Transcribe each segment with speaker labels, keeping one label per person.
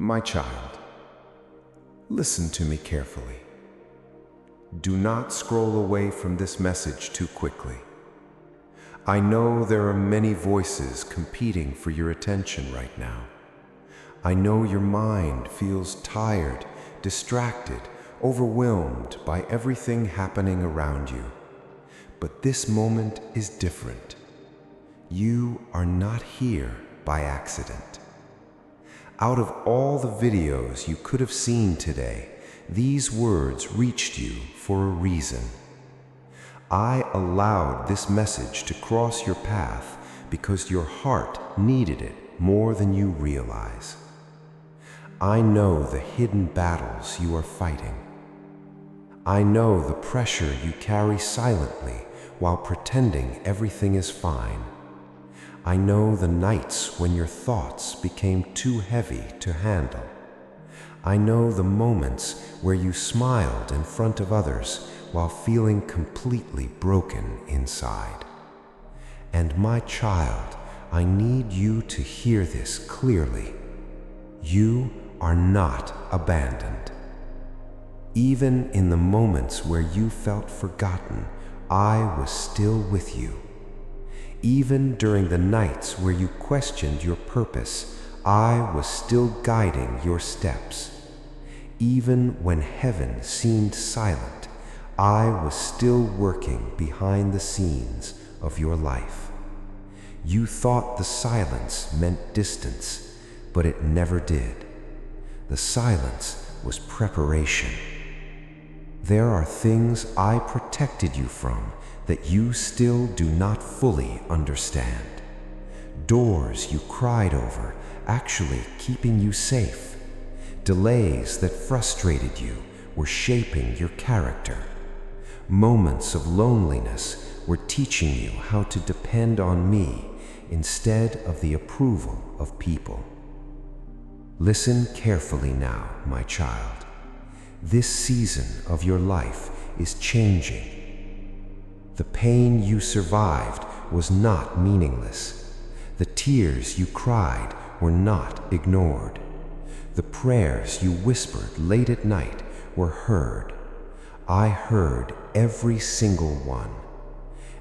Speaker 1: My child, listen to me carefully. Do not scroll away from this message too quickly. I know there are many voices competing for your attention right now. I know your mind feels tired, distracted, overwhelmed by everything happening around you. But this moment is different. You are not here by accident. Out of all the videos you could have seen today, these words reached you for a reason. I allowed this message to cross your path because your heart needed it more than you realize. I know the hidden battles you are fighting. I know the pressure you carry silently while pretending everything is fine. I know the nights when your thoughts became too heavy to handle. I know the moments where you smiled in front of others while feeling completely broken inside. And my child, I need you to hear this clearly. You are not abandoned. Even in the moments where you felt forgotten, I was still with you. Even during the nights where you questioned your purpose, I was still guiding your steps. Even when heaven seemed silent, I was still working behind the scenes of your life. You thought the silence meant distance, but it never did. The silence was preparation. There are things I protected you from that you still do not fully understand. Doors you cried over actually keeping you safe. Delays that frustrated you were shaping your character. Moments of loneliness were teaching you how to depend on me instead of the approval of people. Listen carefully now, my child. This season of your life is changing. The pain you survived was not meaningless. The tears you cried were not ignored. The prayers you whispered late at night were heard. I heard every single one.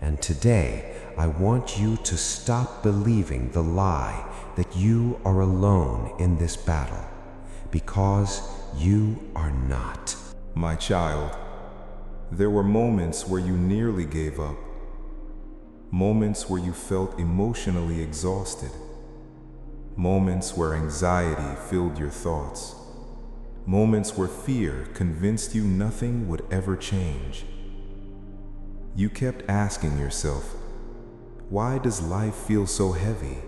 Speaker 1: And today, I want you to stop believing the lie that you are alone in this battle, because you are not.
Speaker 2: My child, there were moments where you nearly gave up. Moments where you felt emotionally exhausted. Moments where anxiety filled your thoughts. Moments where fear convinced you nothing would ever change. You kept asking yourself, why does life feel so heavy?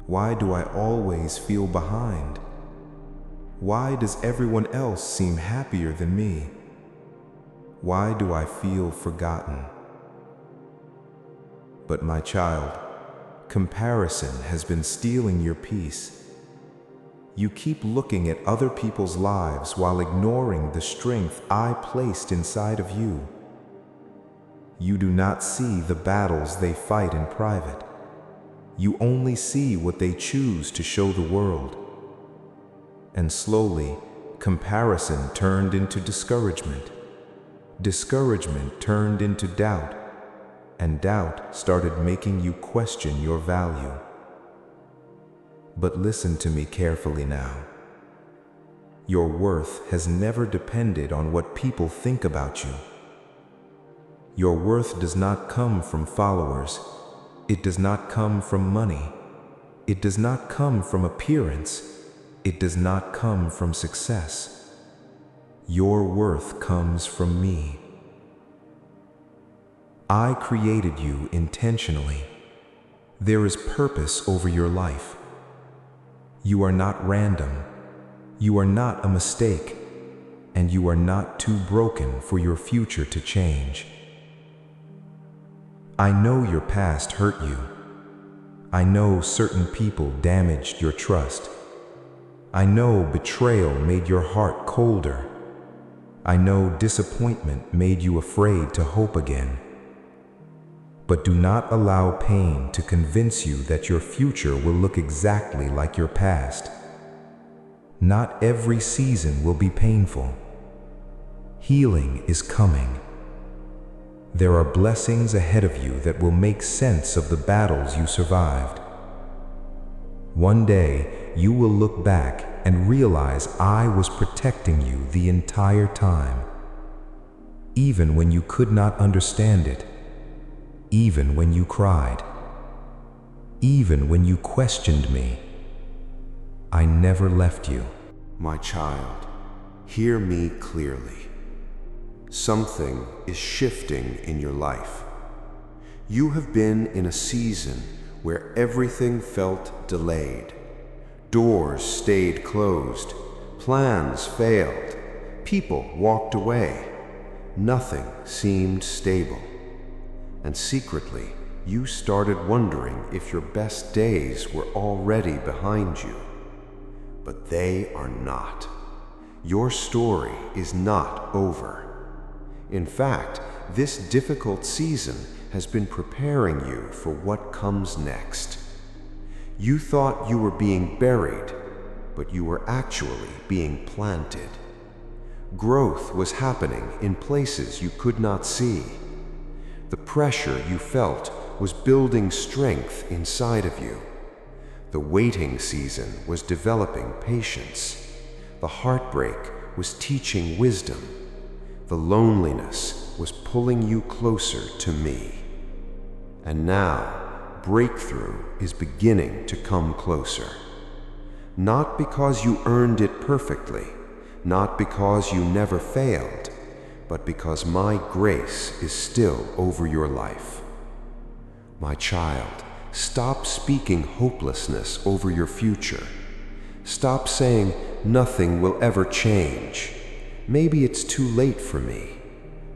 Speaker 2: Why do I always feel behind? Why does everyone else seem happier than me? Why do I feel forgotten? But my child, comparison has been stealing your peace. You keep looking at other people's lives while ignoring the strength I placed inside of you. You do not see the battles they fight in private. You only see what they choose to show the world. And slowly, comparison turned into discouragement. Discouragement turned into doubt, and doubt started making you question your value. But listen to me carefully now. Your worth has never depended on what people think about you. Your worth does not come from followers. It does not come from money. It does not come from appearance. It does not come from success. Your worth comes from me. I created you intentionally. There is purpose over your life. You are not random. You are not a mistake. And you are not too broken for your future to change. I know your past hurt you. I know certain people damaged your trust. I know betrayal made your heart colder. I know disappointment made you afraid to hope again. But do not allow pain to convince you that your future will look exactly like your past. Not every season will be painful. Healing is coming. There are blessings ahead of you that will make sense of the battles you survived. One day, you will look back and realize I was protecting you the entire time. Even when you could not understand it. Even when you cried. Even when you questioned me. I never left you.
Speaker 1: My child, hear me clearly. Something is shifting in your life. You have been in a season where everything felt delayed. Doors stayed closed, plans failed, people walked away. Nothing seemed stable. And secretly, you started wondering if your best days were already behind you. But they are not. Your story is not over. In fact, this difficult season has been preparing you for what comes next. You thought you were being buried, but you were actually being planted. Growth was happening in places you could not see. The pressure you felt was building strength inside of you. The waiting season was developing patience. The heartbreak was teaching wisdom. The loneliness was pulling you closer to me. And now, breakthrough is beginning to come closer. Not because you earned it perfectly, not because you never failed, but because my grace is still over your life. My child, stop speaking hopelessness over your future. Stop saying, nothing will ever change. Maybe it's too late for me.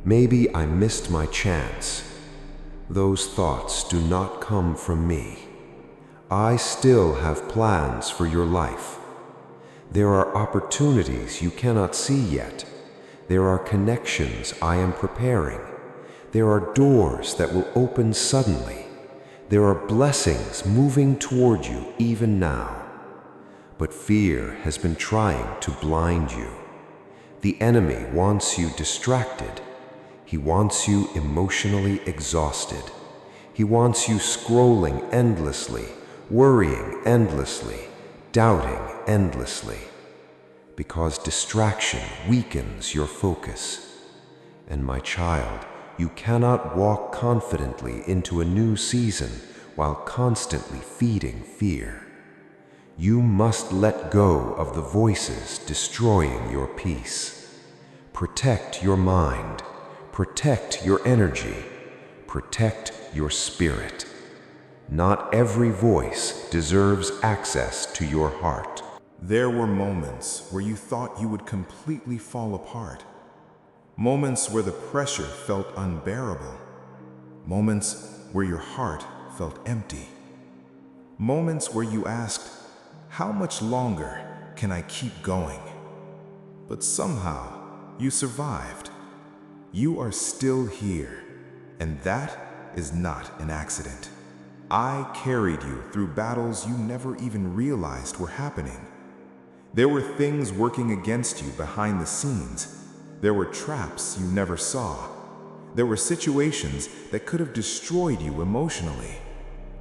Speaker 1: Maybe I missed my chance. Those thoughts do not come from me. I still have plans for your life. There are opportunities you cannot see yet. There are connections I am preparing. There are doors that will open suddenly. There are blessings moving toward you even now. But fear has been trying to blind you. The enemy wants you distracted. He wants you emotionally exhausted. He wants you scrolling endlessly, worrying endlessly, doubting endlessly. Because distraction weakens your focus. And my child, you cannot walk confidently into a new season while constantly feeding fear. You must let go of the voices destroying your peace. Protect your mind. Protect your energy. Protect your spirit. Not every voice deserves access to your heart.
Speaker 2: There were moments where you thought you would completely fall apart. Moments where the pressure felt unbearable. Moments where your heart felt empty. Moments where you asked, how much longer can I keep going? But somehow, you survived. You are still here, and that is not an accident. I carried you through battles you never even realized were happening. There were things working against you behind the scenes. There were traps you never saw. There were situations that could have destroyed you emotionally.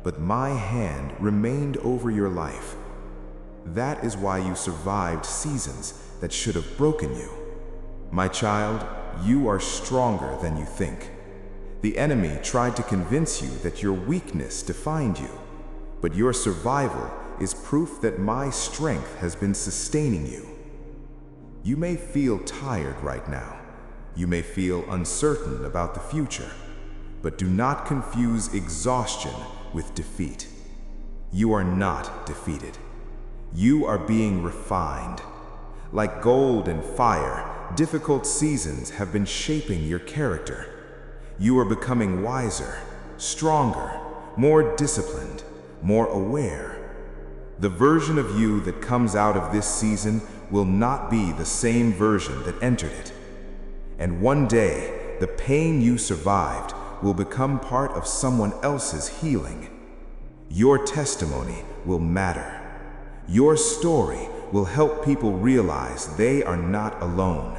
Speaker 2: But my hand remained over your life. That is why you survived seasons that should have broken you. My child, you are stronger than you think. The enemy tried to convince you that your weakness defined you, but your survival is proof that my strength has been sustaining you. You may feel tired right now. You may feel uncertain about the future, but do not confuse exhaustion with defeat. You are not defeated. You are being refined. Like gold and fire, difficult seasons have been shaping your character. You are becoming wiser, stronger, more disciplined, more aware. The version of you that comes out of this season will not be the same version that entered it. And one day, the pain you survived will become part of someone else's healing. Your testimony will matter. Your story will help people realize they are not alone.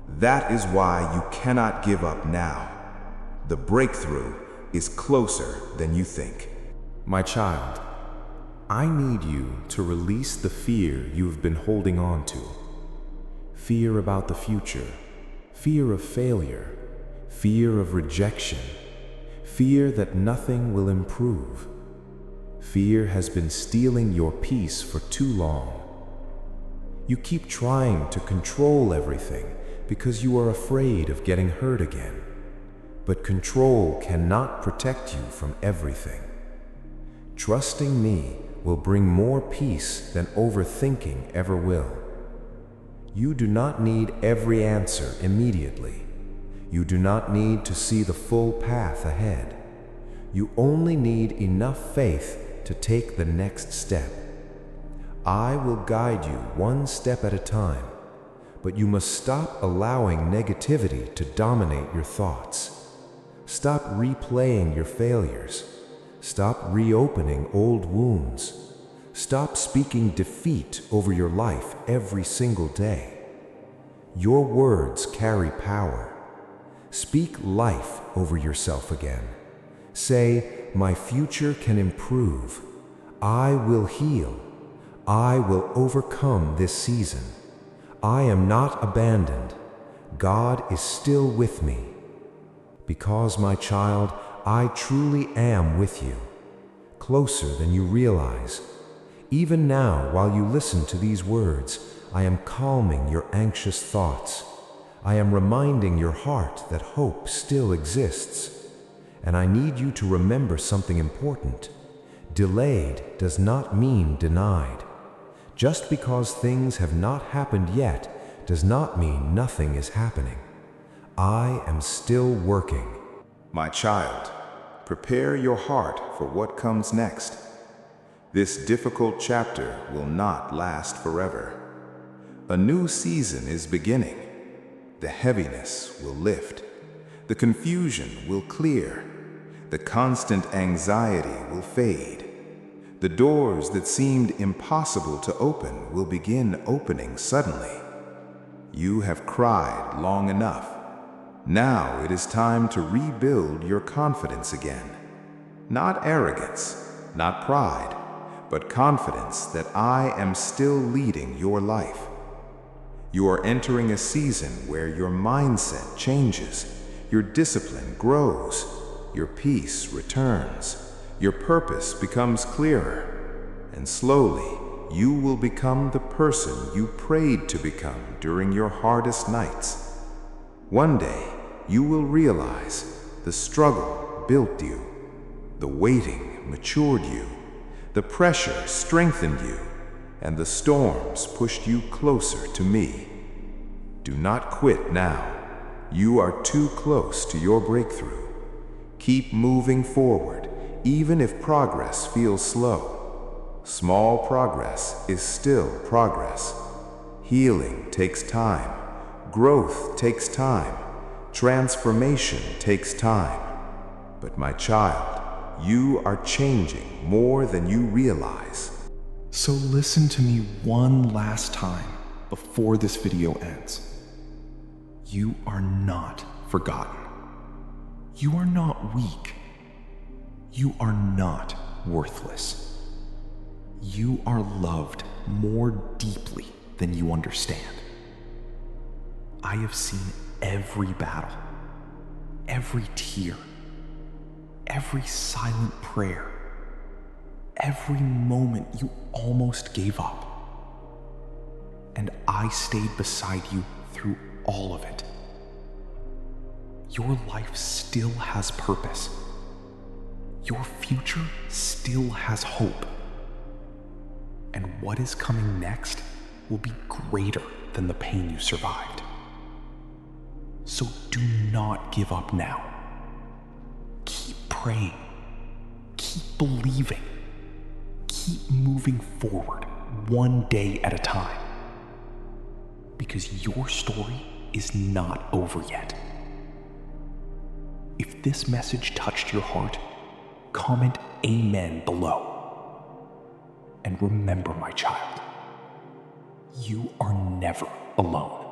Speaker 2: That is why you cannot give up now. The breakthrough is closer than you think.
Speaker 1: My child, I need you to release the fear you've been holding on to. Fear about the future, fear of failure, fear of rejection, fear that nothing will improve. Fear has been stealing your peace for too long. You keep trying to control everything because you are afraid of getting hurt again. But control cannot protect you from everything. Trusting me will bring more peace than overthinking ever will. You do not need every answer immediately. You do not need to see the full path ahead. You only need enough faith to take the next step. I will guide you one step at a time, but you must stop allowing negativity to dominate your thoughts. Stop replaying your failures. Stop reopening old wounds. Stop speaking defeat over your life every single day. Your words carry power. Speak life over yourself again. Say, my future can improve. I will heal. I will overcome this season. I am not abandoned. God is still with me. Because, my child, I truly am with you, closer than you realize. Even now, while you listen to these words, I am calming your anxious thoughts. I am reminding your heart that hope still exists. And I need you to remember something important. Delayed does not mean denied. Just because things have not happened yet does not mean nothing is happening. I am still working.
Speaker 2: My child, prepare your heart for what comes next. This difficult chapter will not last forever. A new season is beginning. The heaviness will lift. The confusion will clear. The constant anxiety will fade. The doors that seemed impossible to open will begin opening suddenly. You have cried long enough. Now it is time to rebuild your confidence again. Not arrogance, not pride, but confidence that I am still leading your life. You are entering a season where your mindset changes, your discipline grows, your peace returns, your purpose becomes clearer, and slowly you will become the person you prayed to become during your hardest nights. One day, you will realize the struggle built you, the waiting matured you, the pressure strengthened you, and the storms pushed you closer to me. Do not quit now. You are too close to your breakthrough. Keep moving forward, even if progress feels slow. Small progress is still progress. Healing takes time. Growth takes time. Transformation takes time. But my child, you are changing more than you realize.
Speaker 3: So listen to me one last time before this video ends. You are not forgotten. You are not weak. You are not worthless. You are loved more deeply than you understand. I have seen every battle, every tear, every silent prayer, every moment you almost gave up. And I stayed beside you through all of it. Your life still has purpose. Your future still has hope. And what is coming next will be greater than the pain you survived. So do not give up now. Keep praying. Keep believing. Keep moving forward one day at a time. Because your story is not over yet. If this message touched your heart, comment Amen below. And remember, my child, You are never alone.